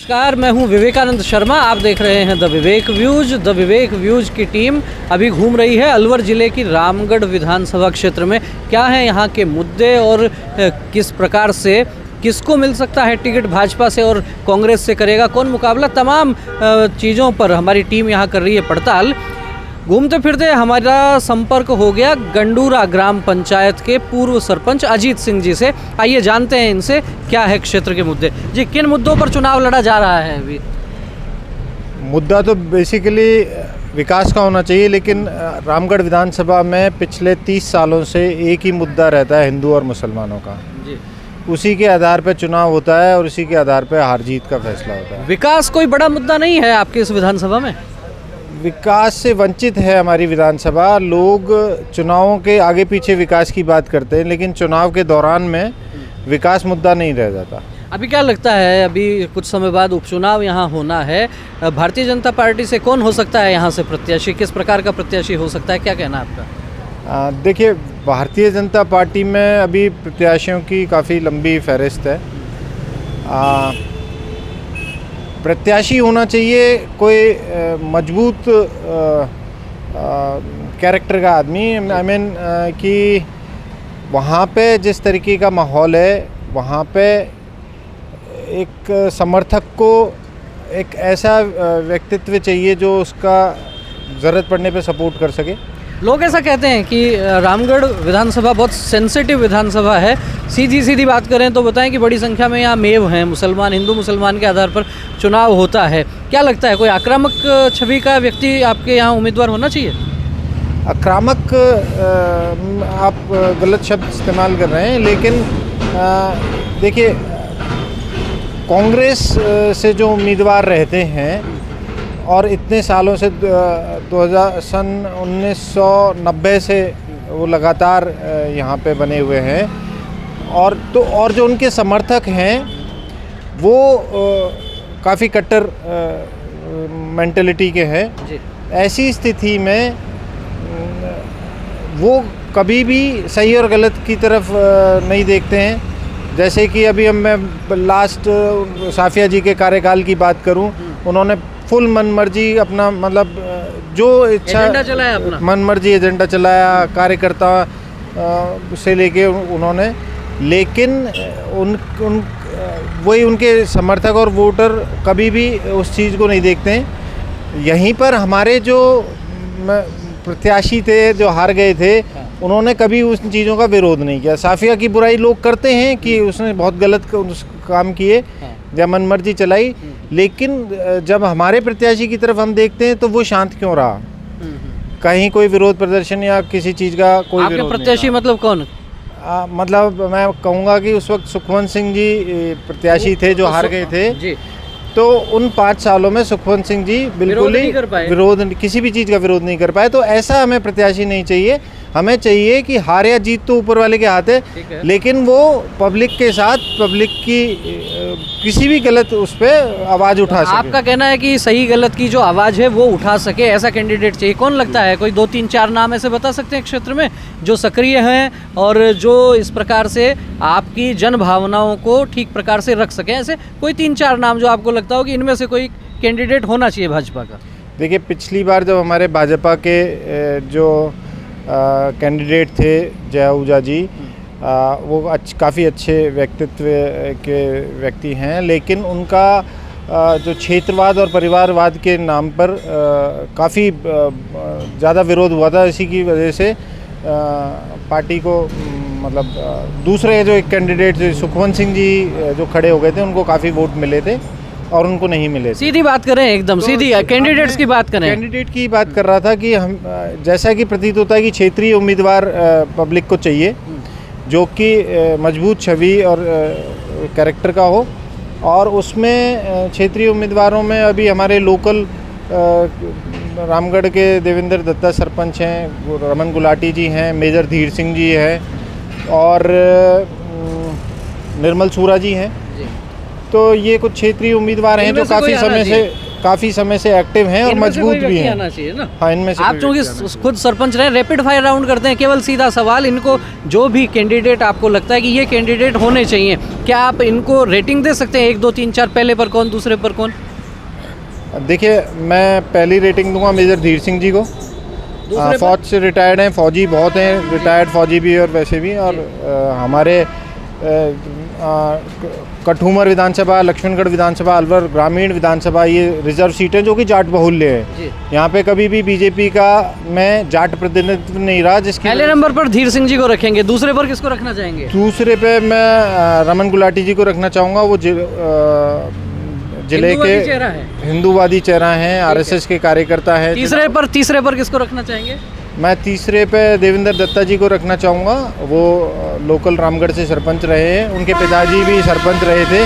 नमस्कार, मैं हूं विवेकानंद शर्मा। आप देख रहे हैं the Vivek views. The Vivek views की टीम अभी घूम रही है अलवर ज़िले की रामगढ़ विधानसभा क्षेत्र में। क्या है यहाँ के मुद्दे और किस प्रकार से किसको मिल सकता है टिकट, भाजपा से और कांग्रेस से करेगा कौन मुकाबला, तमाम चीज़ों पर हमारी टीम यहाँ कर रही है पड़ताल। घूमते फिरते हमारा संपर्क हो गया गंडूरा ग्राम पंचायत के पूर्व सरपंच अजीत सिंह जी से। आइए जानते हैं इनसे क्या है क्षेत्र के मुद्दे। जी, किन मुद्दों पर चुनाव लड़ा जा रहा है अभी? मुद्दा तो बेसिकली विकास का होना चाहिए, लेकिन रामगढ़ विधानसभा में पिछले 30 सालों से एक ही मुद्दा रहता है, हिंदू और मुसलमानों का। जी, उसी के आधार पर चुनाव होता है और उसी के आधार पर हार जीत का फैसला होता है। विकास कोई बड़ा मुद्दा नहीं है आपके इस विधानसभा में? विकास से वंचित है हमारी विधानसभा। लोग चुनावों के आगे पीछे विकास की बात करते हैं, लेकिन चुनाव के दौरान में विकास मुद्दा नहीं रह जाता। अभी क्या लगता है, अभी कुछ समय बाद उपचुनाव यहाँ होना है, भारतीय जनता पार्टी से कौन हो सकता है यहाँ से प्रत्याशी, किस प्रकार का प्रत्याशी हो सकता है, क्या कहना है आपका? देखिए, भारतीय जनता पार्टी में अभी प्रत्याशियों की काफ़ी लंबी फहरिस्त है। प्रत्याशी होना चाहिए कोई मजबूत कैरेक्टर का आदमी। आई मीन कि वहाँ पे जिस तरीके का माहौल है, वहाँ पे एक समर्थक को एक ऐसा व्यक्तित्व चाहिए जो उसका ज़रूरत पड़ने पे सपोर्ट कर सके। लोग ऐसा कहते हैं कि रामगढ़ विधानसभा बहुत सेंसिटिव विधानसभा है। सीधी बात करें तो बताएं कि बड़ी संख्या में यहाँ मेव हैं, मुसलमान, हिंदू मुसलमान के आधार पर चुनाव होता है। क्या लगता है, कोई आक्रामक छवि का व्यक्ति आपके यहाँ उम्मीदवार होना चाहिए? आक्रामक आप गलत शब्द इस्तेमाल कर रहे हैं, लेकिन देखिए, कांग्रेस से जो उम्मीदवार रहते हैं और इतने सालों से 1990 से वो लगातार यहाँ पे बने हुए हैं, और जो उनके समर्थक हैं वो काफ़ी कट्टर मेंटलिटी के हैं। ऐसी स्थिति में वो कभी भी सही और गलत की तरफ नहीं देखते हैं। जैसे कि अभी मैं लास्ट साफिया जी के कार्यकाल की बात करूं, उन्होंने फुल मनमर्जी अपना, मतलब जो इच्छा एजेंडा चलाया अपना, मनमर्जी एजेंडा चलाया, कार्यकर्ता से लेके उन्होंने, लेकिन वही उनके समर्थक और वोटर कभी भी उस चीज़ को नहीं देखते हैं। यहीं पर हमारे जो प्रत्याशी थे जो हार गए थे, उन्होंने कभी उन चीज़ों का विरोध नहीं किया। साफिया की बुराई लोग करते हैं कि उसने बहुत गलत काम किए या मनमर्जी चलाई, लेकिन जब हमारे प्रत्याशी की तरफ हम देखते हैं तो वो शांत क्यों रहा? कहीं कोई विरोध प्रदर्शन या किसी चीज़ का कोई आपके विरोध प्रत्याशी नहीं मतलब कौन? मतलब मैं कहूँगा कि उस वक्त सुखवंत सिंह जी प्रत्याशी थे जो हार गए थे जी। तो उन 5 सालों में सुखवंत सिंह जी बिल्कुल ही किसी भी चीज़ का विरोध नहीं कर पाए। तो ऐसा हमें प्रत्याशी नहीं चाहिए। हमें चाहिए कि हार या जीत तो ऊपर वाले के हाथ है, लेकिन वो पब्लिक के साथ, पब्लिक की किसी भी गलत उस पर आवाज़ उठा सके। आपका कहना है कि सही गलत की जो आवाज़ है वो उठा सके, ऐसा कैंडिडेट चाहिए। कौन लगता है, कोई 2-3-4 नाम ऐसे बता सकते हैं क्षेत्र में जो सक्रिय हैं और जो इस प्रकार से आपकी जन भावनाओं को ठीक प्रकार से रख सकें? ऐसे कोई 3-4 नाम जो आपको लगता हो कि इनमें से कोई कैंडिडेट होना चाहिए भाजपा का। देखिए, पिछली बार जब हमारे भाजपा के जो कैंडिडेट थे जय आहूजा जी, वो काफ़ी अच्छे व्यक्तित्व के व्यक्ति हैं, लेकिन उनका जो क्षेत्रवाद और परिवारवाद के नाम पर काफ़ी ज़्यादा विरोध हुआ था। इसी की वजह से पार्टी को, मतलब दूसरे जो एक कैंडिडेट थे सुखवंत सिंह जी जो खड़े हो गए थे, उनको काफ़ी वोट मिले थे और उनको नहीं मिले। सीधी बात करें, एकदम तो सीधी कैंडिडेट्स की बात करें। कैंडिडेट की बात कर रहा था कि हम, जैसा कि प्रतीत होता है कि क्षेत्रीय उम्मीदवार पब्लिक को चाहिए जो कि मजबूत छवि और कैरेक्टर का हो, और उसमें क्षेत्रीय उम्मीदवारों में अभी हमारे लोकल रामगढ़ के देवेंद्र दत्ता सरपंच हैं, रमन गुलाटी जी हैं, मेजर धीर सिंह जी हैं और निर्मल सूरा जी हैं। तो ये कुछ क्षेत्रीय उम्मीदवार हैं जो काफ़ी समय से काफ़ी समय से एक्टिव हैं और इनमें से मजबूत कोई भी व्यक्ति हैं। आना चाहिए ना। हाँ, इनमें से आप कोई चूंकि व्यक्ति आना चाहिए। खुद सरपंच रहे, रैपिड फायर राउंड करते हैं, केवल सीधा सवाल, इनको जो भी कैंडिडेट आपको लगता है कि ये कैंडिडेट होने चाहिए, क्या आप इनको रेटिंग दे सकते हैं 1 2 3 4, पहले पर कौन, दूसरे पर कौन? देखिए, मैं पहली रेटिंग दूंगा मेजर धीर सिंह जी को। दूसरे पर? फौज से रिटायर्ड हैं, फौजी बहुत हैं, रिटायर्ड फौजी भी और वैसे भी। और हमारे कठूमर विधानसभा, लक्ष्मणगढ़ विधानसभा, अलवर ग्रामीण विधानसभा, ये रिजर्व सीटें जो कि जाट बहुल्य है। जी। यहाँ पे कभी भी बीजेपी का मैं जाट प्रतिनिधित्व नहीं रहा, जिसकी पहले नंबर पर धीर सिंह जी को रखेंगे, दूसरे पर किसको रखना चाहेंगे? दूसरे पे मैं रमन गुलाटी जी को रखना चाहूँगा। वो जिले के हिंदूवादी चेहरा है। हिंदूवादी चेहरा हैं, आरएसएस के कार्यकर्ता हैं। तीसरे पर किसको रखना चाहेंगे? मैं तीसरे पे देवेंद्र दत्ता जी को रखना चाहूँगा। वो लोकल रामगढ़ से सरपंच रहे हैं, उनके पिताजी भी सरपंच रहे थे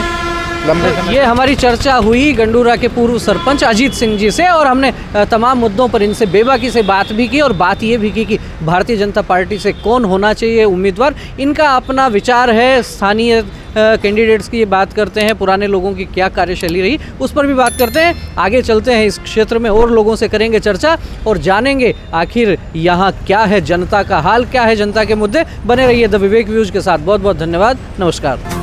लंबे समय। ये हमारी चर्चा हुई गंडूरा के पूर्व सरपंच अजीत सिंह जी से, और हमने तमाम मुद्दों पर इनसे बेबाकी से बात भी की, और बात ये भी की कि भारतीय जनता पार्टी से कौन होना चाहिए उम्मीदवार। इनका अपना विचार है, स्थानीय कैंडिडेट्स की ये बात करते हैं, पुराने लोगों की क्या कार्यशैली रही उस पर भी बात करते हैं। आगे चलते हैं, इस क्षेत्र में और लोगों से करेंगे चर्चा और जानेंगे आखिर यहाँ क्या है, जनता का हाल क्या है, जनता के मुद्दे। बने रहिए द विवेक व्यूज के साथ। बहुत बहुत धन्यवाद, नमस्कार।